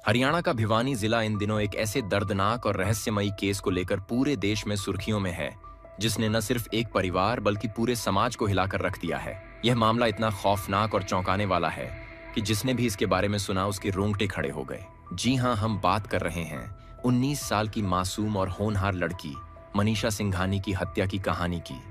हरियाणा का भिवानी जिला इन दिनों एक ऐसे दर्दनाक और रहस्यमयी केस को लेकर पूरे देश में सुर्खियों में है, जिसने न सिर्फ एक परिवार बल्कि पूरे समाज को हिलाकर रख दिया है। यह मामला इतना खौफनाक और चौंकाने वाला है कि जिसने भी इसके बारे में सुना उसके रोंगटे खड़े हो गए। जी हाँ, हम बात कर रहे हैं 19 साल की मासूम और होनहार लड़की मनीषा सिंघानी की हत्या की कहानी की,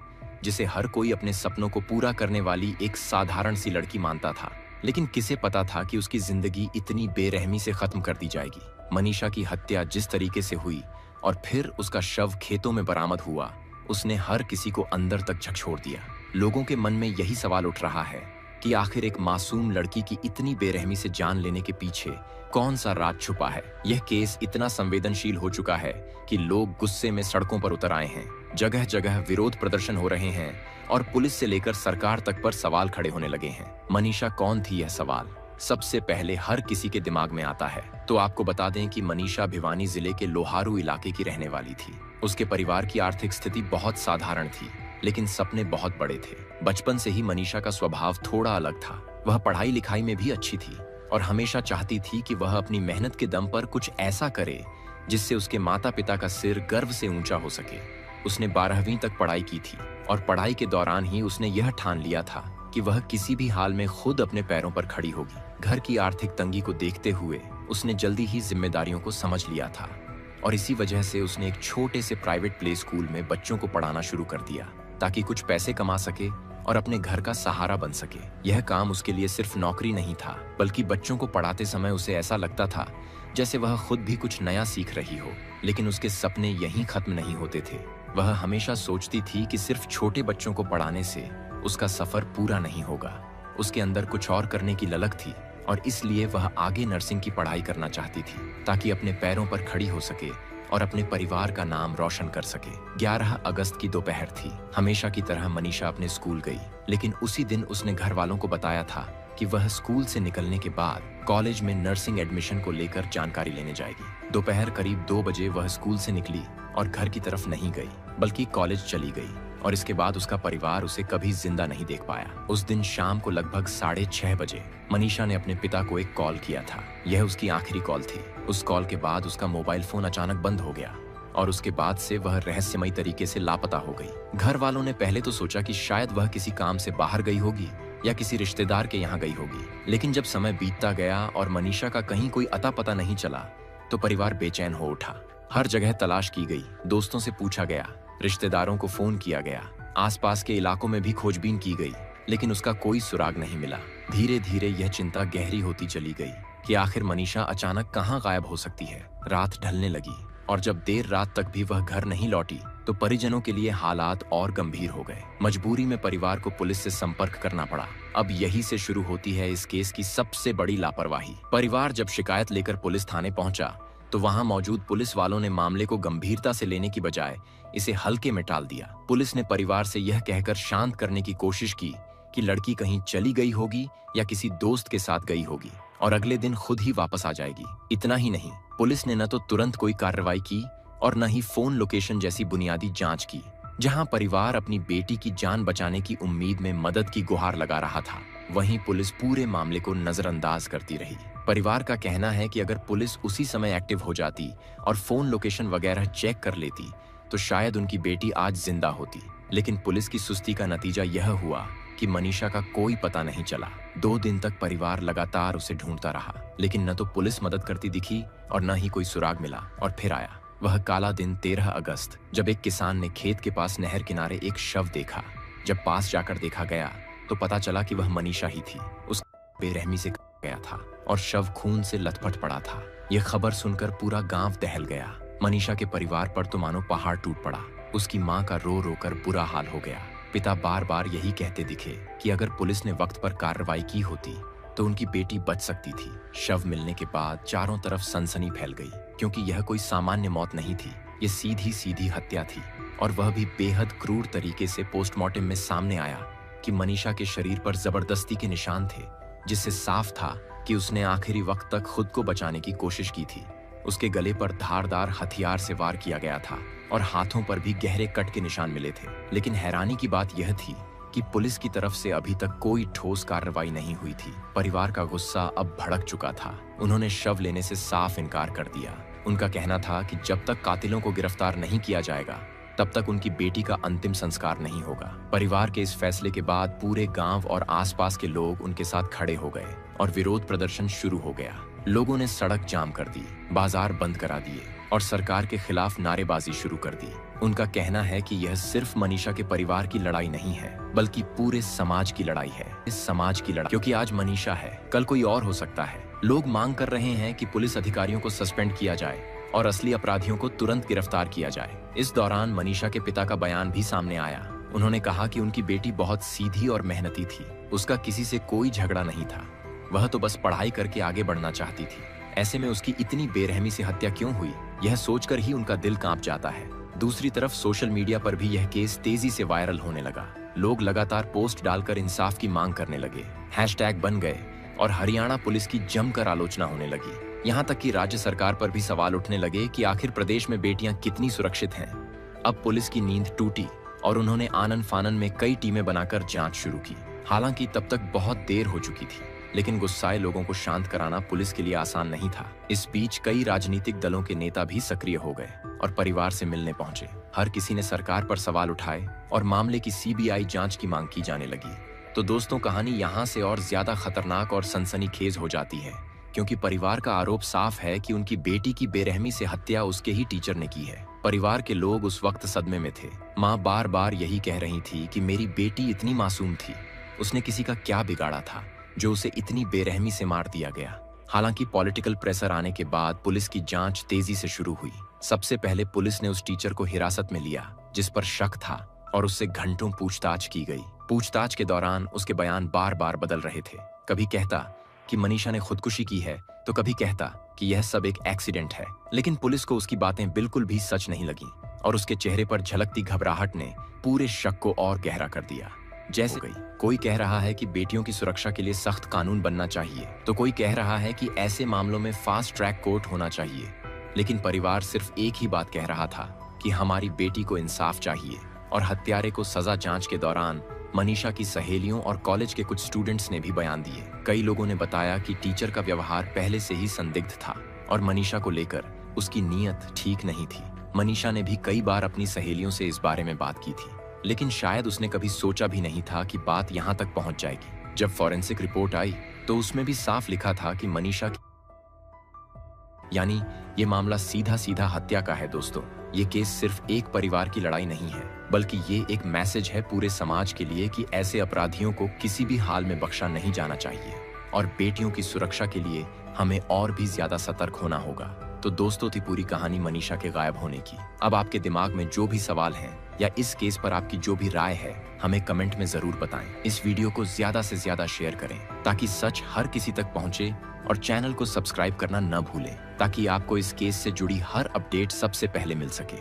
जिसे हर कोई अपने सपनों को पूरा करने वाली एक साधारण सी लड़की मानता था। लेकिन किसे पता था कि उसकी जिंदगी इतनी बेरहमी से खत्म कर दी जाएगी। मनीषा की हत्या जिस तरीके से हुई और फिर उसका शव खेतों में बरामद हुआ, उसने हर किसी को अंदर तक झकझोर दिया। लोगों के मन में यही सवाल उठ रहा है कि आखिर एक मासूम लड़की की इतनी बेरहमी से जान लेने के पीछे कौन सा राज छुपा है। यह केस इतना संवेदनशील हो चुका है कि लोग गुस्से में सड़कों पर उतर आए हैं। जगह जगह विरोध प्रदर्शन हो रहे हैं और पुलिस से लेकर सरकार तक पर सवाल खड़े होने लगे हैं। मनीषा कौन थी, यह सवाल सबसे पहले हर किसी के दिमाग में आता है। तो आपको बता दें कि मनीषा भिवानी जिले के लोहारू इलाके की रहने वाली थी। उसके परिवार की आर्थिक स्थिति बहुत साधारण थी, लेकिन सपने बहुत बड़े थे। बचपन से ही मनीषा का स्वभाव थोड़ा अलग था। वह पढ़ाई लिखाई में भी अच्छी थी और हमेशा चाहती थी कि वह अपनी मेहनत के दम पर कुछ ऐसा करे जिससे उसके माता पिता का सिर गर्व से ऊंचा हो सके। उसने 12वीं तक पढ़ाई की थी और पढ़ाई के दौरान ही उसने यह ठान लिया था कि वह किसी भी हाल में खुद अपने पैरों पर खड़ी होगी। घर की आर्थिक तंगी को देखते हुए उसने जल्दी ही जिम्मेदारियों को समझ लिया था और इसी वजह से उसने एक छोटे से प्राइवेट प्ले स्कूल में बच्चों को पढ़ाना शुरू कर दिया, ताकि कुछ पैसे कमा सके और अपने घर का सहारा बन सके। यह काम उसके लिए सिर्फ नौकरी नहीं था, बल्कि बच्चों को पढ़ाते समय उसे ऐसा लगता था जैसे वह खुद भी कुछ नया सीख रही हो। लेकिन उसके सपने यहीं खत्म नहीं होते थे। वह हमेशा सोचती थी कि सिर्फ छोटे बच्चों को पढ़ाने से उसका सफर पूरा नहीं होगा। उसके अंदर कुछ और करने की ललक थी और इसलिए वह आगे नर्सिंग की पढ़ाई करना चाहती थी, ताकि अपने पैरों पर खड़ी हो सके और अपने परिवार का नाम रोशन कर सके। 11 अगस्त की दोपहर थी। हमेशा की तरह मनीषा अपने स्कूल गई, लेकिन उसी दिन उसने घर वालों को बताया था कि वह स्कूल से निकलने के बाद कॉलेज में नर्सिंग एडमिशन को लेकर जानकारी लेने जाएगी। दोपहर करीब 2 बजे वह स्कूल से निकली और घर की तरफ नहीं गई, बल्कि कॉलेज चली गई और इसके बाद उसका परिवार उसे कभी जिंदा नहीं देख पाया। उस दिन शाम को लगभग 6:30 बजे मनीषा ने अपने पिता को एक कॉल किया था। यह उसकी आखिरी कॉल थी। उस कॉल के बाद उसका मोबाइल फोन अचानक बंद हो गया और उसके बाद से वह रहस्यमयी तरीके से लापता हो गई। घर वालों ने पहले तो सोचा कि शायद वह किसी काम से बाहर गई होगी या किसी रिश्तेदार के यहाँ गई होगी, लेकिन जब समय बीतता गया और मनीषा का कहीं कोई अता पता नहीं चला, तो परिवार बेचैन हो उठा। हर जगह तलाश की गई, दोस्तों से पूछा गया, रिश्तेदारों को फोन किया गया, आसपास के इलाकों में भी खोजबीन की गई, लेकिन उसका कोई सुराग नहीं मिला। धीरे धीरे यह चिंता गहरी होती चली गई कि आखिर मनीषा अचानक कहाँ गायब हो सकती है। रात ढलने लगी और जब देर रात तक भी वह घर नहीं लौटी, तो परिजनों के लिए हालात और गंभीर हो गए। मजबूरी में परिवार को पुलिस से संपर्क करना पड़ा। अब यही से शुरू होती है इस केस की सबसे बड़ी लापरवाही। परिवार जब शिकायत लेकर पुलिस थाने पहुंचा, तो वहां मौजूद पुलिस वालों ने मामले को गंभीरता से लेने की बजाय इसे हल्के में टाल दिया। पुलिस ने परिवार से यह कहकर शांत करने की कोशिश की कि लड़की कहीं चली गई होगी या किसी दोस्त के साथ गई होगी और अगले दिन खुद ही वापस आ जाएगी। इतना ही नहीं, पुलिस ने न तो तुरंत कोई कार्रवाई की और न ही फोन लोकेशन जैसी बुनियादी जांच की। जहां परिवार अपनी बेटी की जान बचाने की उम्मीद में मदद की गुहार लगा रहा था, वहीं पुलिस पूरे मामले को नजरअंदाज करती रही। परिवार का कहना है कि अगर पुलिस उसी समय एक्टिव हो जाती और फोन लोकेशन वगैरह चेक कर लेती, तो शायद उनकी बेटी आज जिंदा होती। लेकिन पुलिस की सुस्ती का नतीजा यह हुआ कि मनीषा का कोई पता नहीं चला। 2 दिन तक परिवार लगातार उसे ढूंढता रहा, लेकिन न तो पुलिस मदद करती दिखी और न ही कोई सुराग मिला। और फिर आया वह काला दिन 13 अगस्त, जब एक किसान ने खेत के पास नहर किनारे एक शव देखा। जब पास जाकर देखा गया, तो पता चला कि वह मनीषा ही थी। उस बेरहमी से गया था और शव खून से लथपथ पड़ा था। यह खबर सुनकर पूरा गांव दहल गया। मनीषा के परिवार पर तो मानो पहाड़ टूट पड़ा। उसकी मां का रो रो कर बुरा हाल हो गया। पिता बार बार यही कहते दिखे कि अगर पुलिस ने वक्त पर कार्रवाई की होती तो उनकी बेटी बच सकती थी। शव मिलने के बाद चारों तरफ सनसनी फैल गई, क्योंकि यह कोई सामान्य मौत नहीं थी, ये सीधी सीधी हत्या थी। और वह भी बेहद क्रूर तरीके से। पोस्टमार्टम में सामने आया कि मनीषा के शरीर पर जबरदस्ती के निशान थे, जिससे साफ था कि उसने आखिरी वक्त तक खुद को बचाने की कोशिश की थी। उसके गले पर धारदार हथियार से वार किया गया था और हाथों पर भी गहरे कट के निशान मिले थे। लेकिन हैरानी की बात यह थी कि पुलिस की तरफ से अभी तक कोई ठोस कार्रवाई नहीं हुई थी। परिवार का गुस्सा अब भड़क चुका था। उन्होंने शव लेने से साफ इनकार कर दिया। उनका कहना था कि जब तक कातिलों को गिरफ्तार नहीं किया जाएगा तब तक उनकी बेटी का अंतिम संस्कार नहीं होगा। परिवार के इस फैसले के बाद पूरे गांव और आसपास के लोग उनके साथ खड़े हो गए और विरोध प्रदर्शन शुरू हो गया। लोगों ने सड़क जाम कर दी, बाजार बंद करा दिए और सरकार के खिलाफ नारेबाजी शुरू कर दी। उनका कहना है कि यह सिर्फ मनीषा के परिवार की लड़ाई नहीं है, बल्कि पूरे समाज की लड़ाई है। इस समाज की लड़ाई, क्योंकि आज मनीषा है, कल कोई और हो सकता है। लोग मांग कर रहे हैं कि पुलिस अधिकारियों को सस्पेंड किया जाए और असली अपराधियों को तुरंत गिरफ्तार किया जाए। इस दौरान मनीषा के पिता का बयान भी सामने आया। उन्होंने कहा कि उनकी बेटी बहुत सीधी और मेहनती थी। उसका किसी से कोई झगड़ा नहीं था। वह तो बस पढ़ाई करके आगे बढ़ना चाहती थी। ऐसे में उसकी इतनी बेरहमी से हत्या क्यों हुई, यह सोचकर ही उनका दिल कांप जाता है। दूसरी तरफ सोशल मीडिया पर भी यह केस तेजी से वायरल होने लगा। लोग लगातार पोस्ट डालकर इंसाफ की मांग करने लगे, हैशटैग बन गए और हरियाणा पुलिस की जमकर आलोचना होने लगी। यहाँ तक कि राज्य सरकार पर भी सवाल उठने लगे कि आखिर प्रदेश में बेटियां कितनी सुरक्षित हैं। अब पुलिस की नींद टूटी और उन्होंने आनन फानन में कई टीमें बनाकर जांच शुरू की। हालांकि तब तक बहुत देर हो चुकी थी, लेकिन गुस्साए लोगों को शांत कराना पुलिस के लिए आसान नहीं था। इस बीच कई राजनीतिक दलों के नेता भी सक्रिय हो गए और परिवार से मिलने पहुंचे। हर किसी ने सरकार पर सवाल उठाए और मामले की सीबीआई जांच की मांग की जाने लगी। तो दोस्तों, कहानी यहाँ से और ज्यादा खतरनाक और सनसनीखेज हो जाती है, क्योंकि परिवार का आरोप साफ है कि उनकी बेटी की बेरहमी से हत्या उसके ही टीचर ने की है। परिवार के लोग उस वक्त सदमे में थे। माँ बार बार यही कह रही थी कि मेरी बेटी इतनी मासूम थी, उसने किसी का क्या बिगाड़ा था जो उसे इतनी बेरहमी से मार दिया गया। हालांकि पॉलिटिकल प्रेशर आने के बाद पुलिस की जांच तेजी से शुरू हुई। सबसे पहले पुलिस ने उस टीचर को हिरासत में लिया जिस पर शक था और उससे घंटों पूछताछ की गई। पूछताछ के दौरान उसके बयान बार बार बदल रहे थे। कभी कहता कि मनीषा ने खुदकुशी की है, तो कभी कहता कि यह सब एक एक्सीडेंट है। लेकिन पुलिस को उसकी बातें बिल्कुल भी सच नहीं लगी और उसके चेहरे पर झलकती घबराहट ने पूरे शक को और गहरा कर दिया। जैसे कोई कह रहा है कि बेटियों की सुरक्षा के लिए सख्त कानून बनना चाहिए, तो कोई कह रहा है कि ऐसे मामलों में फास्ट ट्रैक कोर्ट होना चाहिए। लेकिन परिवार सिर्फ एक ही बात कह रहा था कि हमारी बेटी को इंसाफ चाहिए। और हत्यारे को सजा जांच के दौरान मनीषा की सहेलियों और कॉलेज के कुछ स्टूडेंट्स ने भी बयान दिए। कई लोगों ने बताया कि टीचर का व्यवहार पहले से ही संदिग्ध था और मनीषा को लेकर उसकी नीयत ठीक नहीं थी। मनीषा ने भी कई बार अपनी सहेलियों से इस बारे में बात की थी, लेकिन शायद उसने कभी सोचा भी नहीं था कि बात यहाँ तक पहुंच जाएगी। जब फॉरेंसिक रिपोर्ट आई तो उसमें भी साफ लिखा था कि मनीषा की, यानी ये मामला सीधा सीधा हत्या का है। दोस्तों, ये केस सिर्फ एक परिवार की लड़ाई नहीं है, बल्कि ये एक मैसेज है पूरे समाज के लिए कि ऐसे अपराधियों को किसी भी हाल में बख्शा नहीं जाना चाहिए और बेटियों की सुरक्षा के लिए हमें और भी ज्यादा सतर्क होना होगा। तो दोस्तों, थी पूरी कहानी मनीषा के गायब होने की। अब आपके दिमाग में जो भी सवाल हैं या इस केस पर आपकी जो भी राय है, हमें कमेंट में जरूर बताएं। इस वीडियो को ज्यादा से ज्यादा शेयर करें ताकि सच हर किसी तक पहुंचे और चैनल को सब्सक्राइब करना न भूलें ताकि आपको इस केस से जुड़ी हर अपडेट सबसे पहले मिल सके।